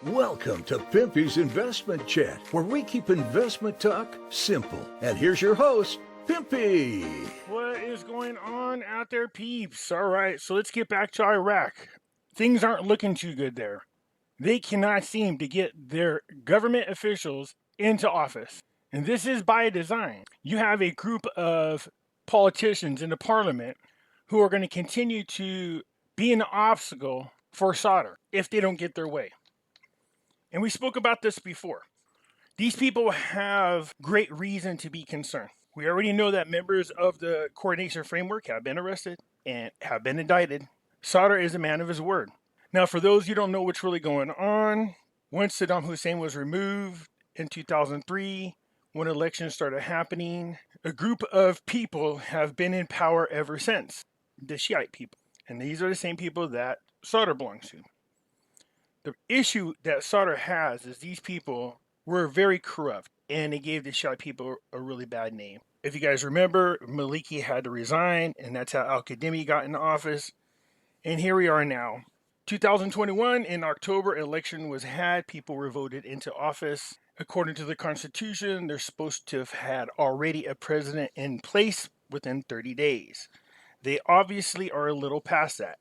Welcome to Pimpy's Investment Chat, where we keep investment talk simple. And here's your host, Pimpy. What is going on out there, peeps? All right, so let's get back to Iraq. Things aren't looking too good there. They cannot seem to get their government officials into office. And this is by design. You have a group of politicians in the parliament who are going to continue to be an obstacle for Sadr if they don't get their way. And we spoke about this before. These people have great reason to be concerned. We already know that members of the coordination framework have been arrested and have been indicted. Sadr is a man of his word. Now, for those you don't know what's really going on, once Saddam Hussein was removed in 2003, when elections started happening, a group of people have been in power ever since, the Shiite people. And these are the same people that Sadr belongs to. The issue that Sadr has is these people were very corrupt, and they gave the Shiite people a really bad name. If you guys remember, Maliki had to resign, and that's how Al-Qadimi got in office. And here we are now. 2021, in October, election was had. People were voted into office. According to the Constitution, they're supposed to have had already a president in place within 30 days. They obviously are a little past that.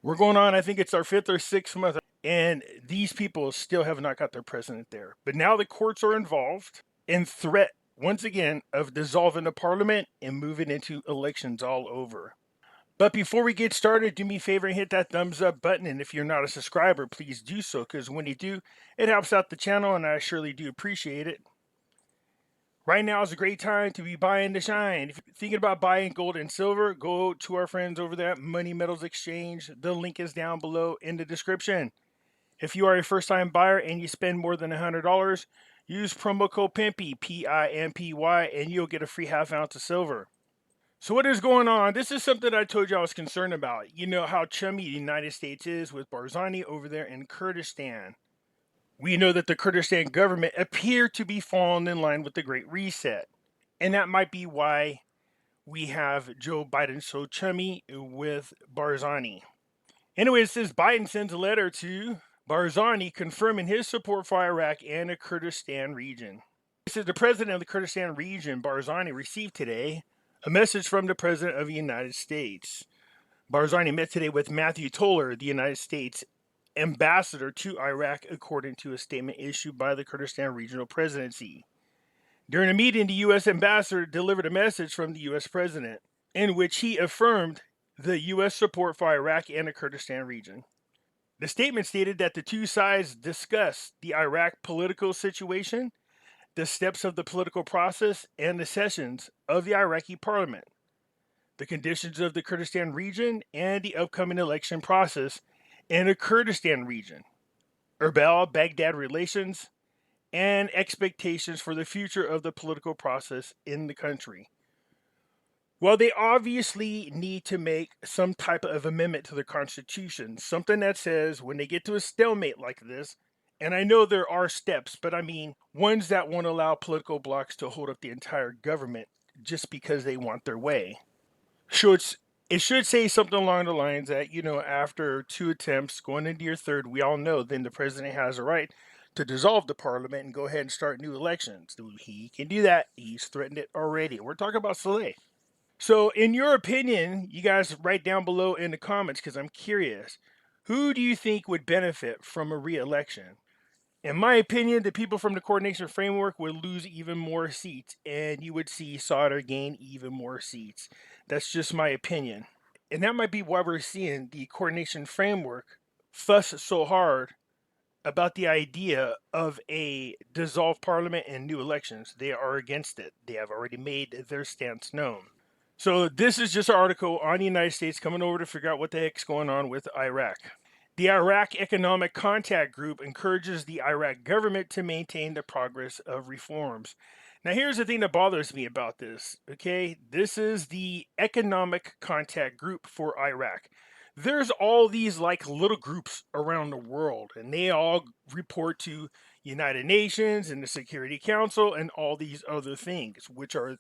We're going on, I think it's our 5th or 6th month, and these people still have not got their president there. But now the courts are involved in threat, once again, of dissolving the parliament and moving into elections all over. But before we get started, do me a favor and hit that thumbs up button. And if you're not a subscriber, please do so, because when you do, it helps out the channel, and I surely do appreciate it. Right now is a great time to be buying to shine. If you're thinking about buying gold and silver, go to our friends over there at Money Metals Exchange. The link is down below in the description. If you are a first-time buyer and you spend more than $100, use promo code Pimpy, P-I-M-P-Y, and you'll get a free half ounce of silver. So what is going on? This is something I told you I was concerned about. You know how chummy the United States is with Barzani over there in Kurdistan. We know that the Kurdistan government appeared to be falling in line with the Great Reset. And that might be why we have Joe Biden so chummy with Barzani. Anyway, it says Biden sends a letter to Barzani confirming his support for Iraq and the Kurdistan region. It says the president of the Kurdistan region, Barzani, received today a message from the president of the United States. Barzani met today with Matthew Toller, the United States ambassador to Iraq, according to a statement issued by the Kurdistan Regional Presidency. During a meeting, the U.S. ambassador delivered a message from the U.S. president in which he affirmed the U.S. support for Iraq and the Kurdistan region. The statement stated that the two sides discussed the Iraq political situation, the steps of the political process, and the sessions of the Iraqi parliament, the conditions of the Kurdistan region, and the upcoming election process in the Kurdistan region, Erbil-Baghdad relations, and expectations for the future of the political process in the country. Well, they obviously need to make some type of amendment to the Constitution, something that says when they get to a stalemate like this, and I know there are steps, but I mean ones that won't allow political blocs to hold up the entire government just because they want their way. So it should say something along the lines that, you know, after 2 attempts, going into your 3rd, we all know then the president has a right to dissolve the parliament and go ahead and start new elections. He can do that. He's threatened it already. We're talking about Saleh. So in your opinion, you guys write down below in the comments, because I'm curious, who do you think would benefit from a re-election? In my opinion, the people from the coordination framework would lose even more seats, and you would see Sadr gain even more seats. That's just my opinion. And that might be why we're seeing the coordination framework fuss so hard about the idea of a dissolved parliament and new elections. They are against it. They have already made their stance known. So this is just an article on the United States coming over to figure out what the heck's going on with Iraq. The Iraq Economic Contact Group encourages the Iraq government to maintain the progress of reforms. Now, here's the thing that bothers me about this, okay? This is the Economic Contact Group for Iraq. There's all these like little groups around the world, and they all report to United Nations and the Security Council and all these other things, which are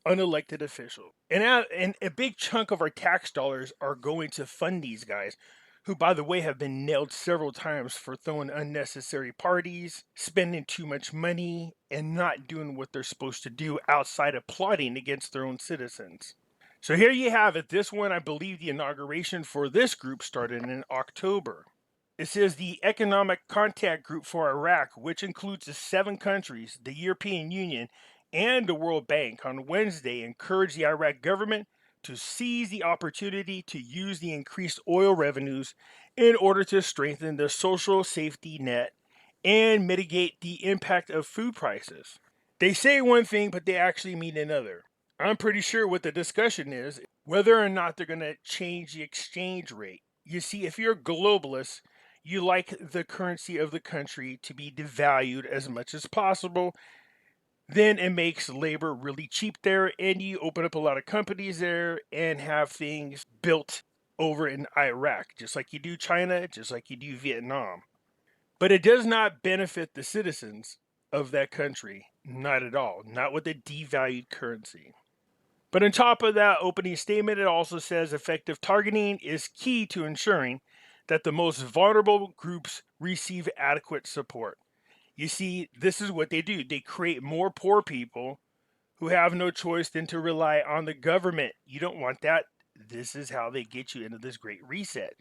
unelected officials. And a big chunk of our tax dollars are going to fund these guys, who, by the way, have been nailed several times for throwing unnecessary parties, spending too much money, and not doing what they're supposed to do outside of plotting against their own citizens. So here you have it. This one, I believe the inauguration for this group started in October. It says the Economic Contact Group for Iraq, which includes the 7 countries, the European Union, and the World Bank, on Wednesday encouraged the Iraq government to seize the opportunity to use the increased oil revenues in order to strengthen the social safety net and mitigate the impact of food prices. They say one thing, but they actually mean another. I'm pretty sure what the discussion is whether or not they're going to change the exchange rate. You see, if you're a globalist, you like the currency of the country to be devalued as much as possible. Then it makes labor really cheap there, and you open up a lot of companies there and have things built over in Iraq, just like you do China, just like you do Vietnam. But it does not benefit the citizens of that country, not at all, not with a devalued currency. But on top of that opening statement, it also says effective targeting is key to ensuring that the most vulnerable groups receive adequate support. You see, this is what they do. They create more poor people who have no choice than to rely on the government. You don't want that. This is how they get you into this great reset,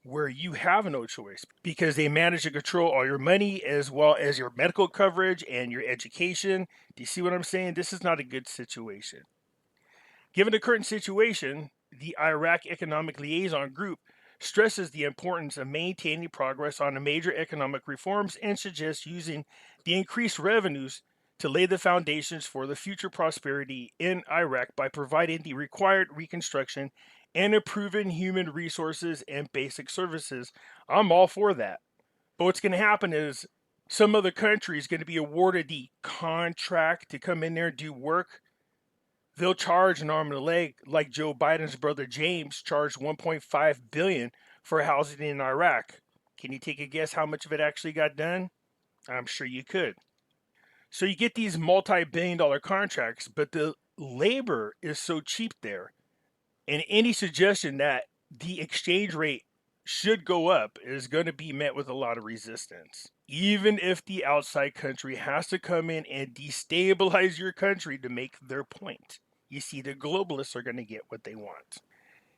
where you have no choice because they manage to control all your money as well as your medical coverage and your education. Do you see what I'm saying? This is not a good situation. Given the current situation, the Iraq Economic Liaison Group stresses the importance of maintaining progress on the major economic reforms and suggests using the increased revenues to lay the foundations for the future prosperity in Iraq by providing the required reconstruction and improving human resources and basic services. I'm all for that. But what's going to happen is some other country is going to be awarded the contract to come in there and do work. They'll charge an arm and a leg, like Joe Biden's brother James charged $1.5 billion for housing in Iraq. Can you take a guess how much of it actually got done? I'm sure you could. So you get these multi-billion-dollar contracts, but the labor is so cheap there. And any suggestion that the exchange rate should go up is going to be met with a lot of resistance. Even if the outside country has to come in and destabilize your country to make their point. You see, the globalists are going to get what they want.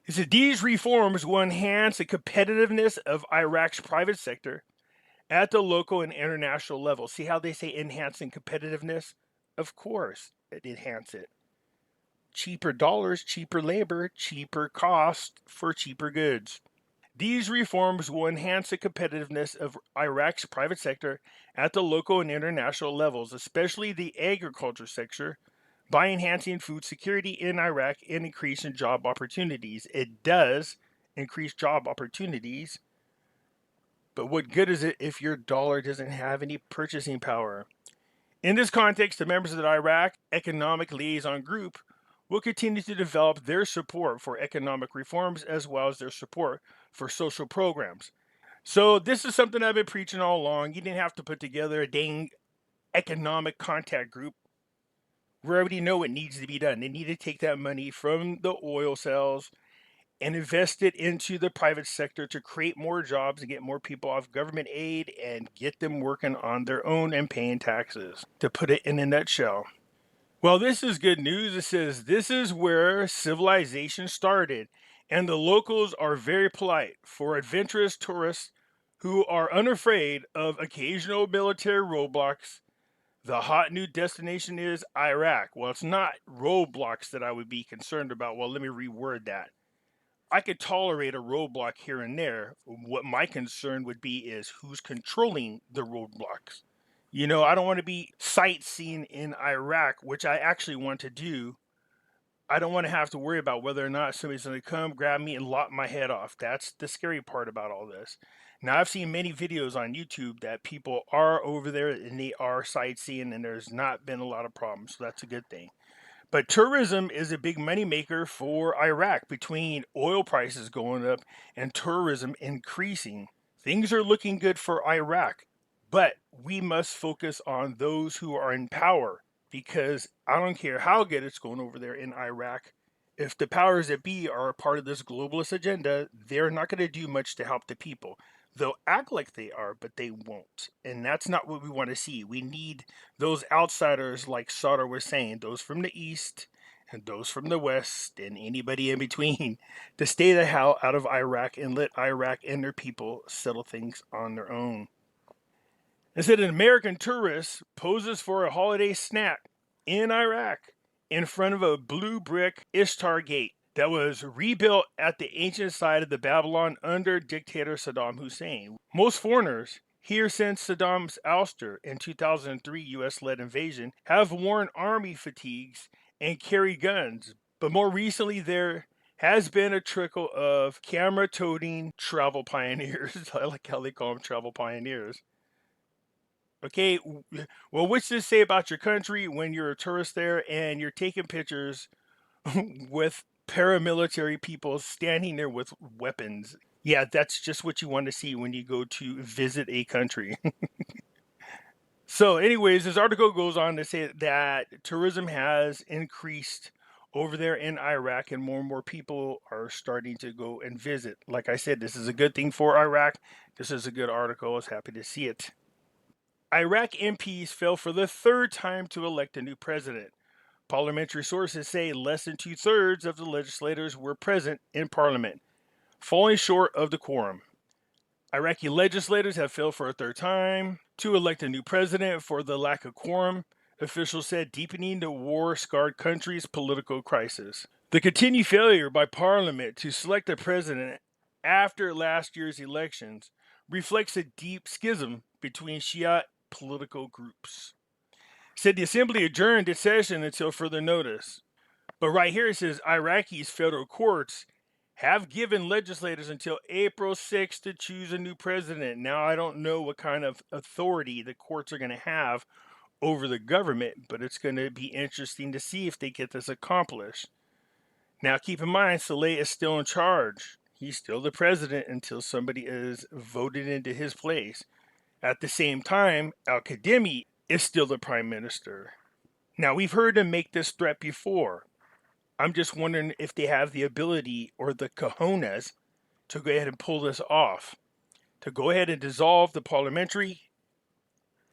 It said these reforms will enhance the competitiveness of Iraq's private sector at the local and international level. See how they say enhancing competitiveness? Of course, it enhance it. Cheaper dollars, cheaper labor, cheaper cost for cheaper goods. These reforms will enhance the competitiveness of Iraq's private sector at the local and international levels, especially the agriculture sector, by enhancing food security in Iraq and increasing job opportunities. It does increase job opportunities, but what good is it if your dollar doesn't have any purchasing power? In this context, the members of the Iraq Economic Liaison Group will continue to develop their support for economic reforms as well as their support for social programs. So this is something I've been preaching all along. You didn't have to put together a dang economic contact group. We already know what needs to be done. They need to take that money from the oil sales and invest it into the private sector to create more jobs and get more people off government aid and get them working on their own and paying taxes. To put it in a nutshell. Well, this is good news. It says this is where civilization started, and the locals are very polite for adventurous tourists who are unafraid of occasional military roadblocks. The hot new destination is Iraq. Well, it's not roadblocks that I would be concerned about. Well, let me reword that. I could tolerate a roadblock here and there. What my concern would be is who's controlling the roadblocks. You know, I don't want to be sightseeing in Iraq, which I actually want to do. I don't want to have to worry about whether or not somebody's going to come grab me and lop my head off. That's the scary part about all this. Now, I've seen many videos on YouTube that people are over there and they are sightseeing and there's not been a lot of problems. So that's a good thing. But tourism is a big moneymaker for Iraq. Between oil prices going up and tourism increasing, things are looking good for Iraq. But we must focus on those who are in power, because I don't care how good it's going over there in Iraq. If the powers that be are a part of this globalist agenda, they're not going to do much to help the people. They'll act like they are, but they won't. And that's not what we want to see. We need those outsiders, like Sauter was saying, those from the East and those from the West and anybody in between, to stay the hell out of Iraq and let Iraq and their people settle things on their own. It said an American tourist poses for a holiday snack in Iraq in front of a blue brick Ishtar gate that was rebuilt at the ancient site of the Babylon under dictator Saddam Hussein. Most foreigners here since Saddam's ouster in 2003 US-led invasion have worn army fatigues and carry guns, but more recently there has been a trickle of camera-toting travel pioneers. I like how they call them travel pioneers. Okay, well, what's this say about your country when you're a tourist there and you're taking pictures with paramilitary people standing there with weapons? Yeah, that's just what you want to see when you go to visit a country. So anyways, this article goes on to say that tourism has increased over there in Iraq and more people are starting to go and visit. Like I said, this is a good thing for Iraq. This is a good article. I was happy to see it. Iraq MPs fail for the third time to elect a new president. Parliamentary sources say less than 2/3 of the legislators were present in parliament, falling short of the quorum. Iraqi legislators have failed for a third time to elect a new president for the lack of quorum, officials said, deepening the war-scarred country's political crisis. The continued failure by parliament to select a president after last year's elections reflects a deep schism between Shia political groups. Said the assembly adjourned its session until further notice. But right here it says Iraqi's federal courts have given legislators until April 6th to choose a new president. Now, I don't know what kind of authority the courts are going to have over the government, but it's going to be interesting to see if they get this accomplished. Now, keep in mind, Saleh is still in charge. He's still the president until somebody is voted into his place. At the same time, Al-Kadhimi is still the prime minister. Now, we've heard him make this threat before. I'm just wondering if they have the ability or the cojones to go ahead and pull this off, to go ahead and dissolve the parliamentary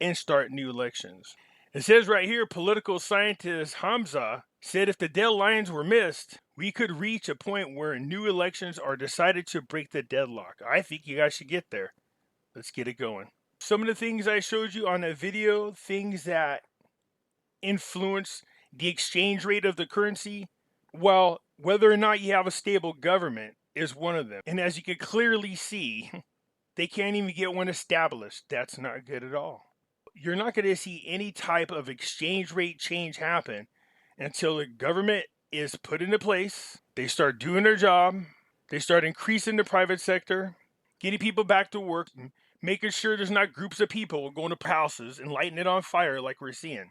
and start new elections. It says right here, political scientist Hamza said if the deadlines were missed, we could reach a point where new elections are decided to break the deadlock. I think you guys should get there. Let's get it going. Some of the things I showed you on that video, things that influence the exchange rate of the currency, well, whether or not you have a stable government is one of them. And as you can clearly see, they can't even get one established. That's not good at all. You're not going to see any type of exchange rate change happen until the government is put into place. They start doing their job. They start increasing the private sector, getting people back to work, making sure there's not groups of people going to houses and lighting it on fire like we're seeing.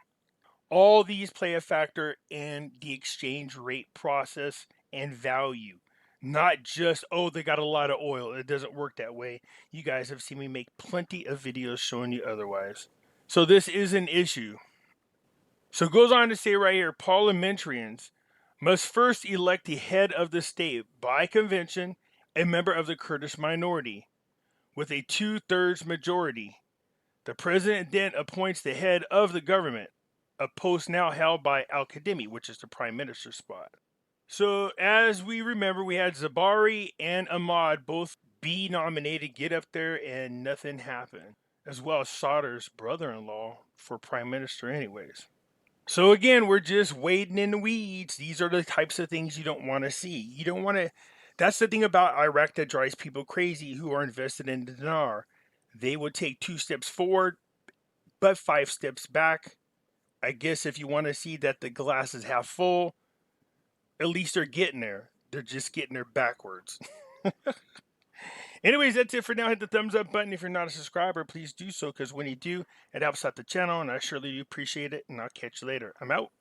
All these play a factor in the exchange rate process and value. Not just, oh, they got a lot of oil. It doesn't work that way. You guys have seen me make plenty of videos showing you otherwise. So this is an issue. So it goes on to say right here, parliamentarians must first elect the head of the state by convention, a member of the Kurdish minority, with a 2/3 majority. The president then appoints the head of the government, a post now held by Al-Kadhimi, which is the prime minister's spot. So as we remember, we had Zabari and Ahmad both be nominated, get up there, and nothing happened. As well as Sauter's brother-in-law for prime minister anyways. So again, we're just wading in the weeds. These are the types of things you don't want to see. You don't want to... That's the thing about Iraq that drives people crazy who are invested in the dinar. They would take 2 steps forward, but 5 steps back. I guess if you want to see that the glass is half full, at least they're getting there. They're just getting there backwards. Anyways, that's it for now. Hit the thumbs up button if you're not a subscriber. Please do so, because when you do, it helps out the channel, and I surely do appreciate it. And I'll catch you later. I'm out.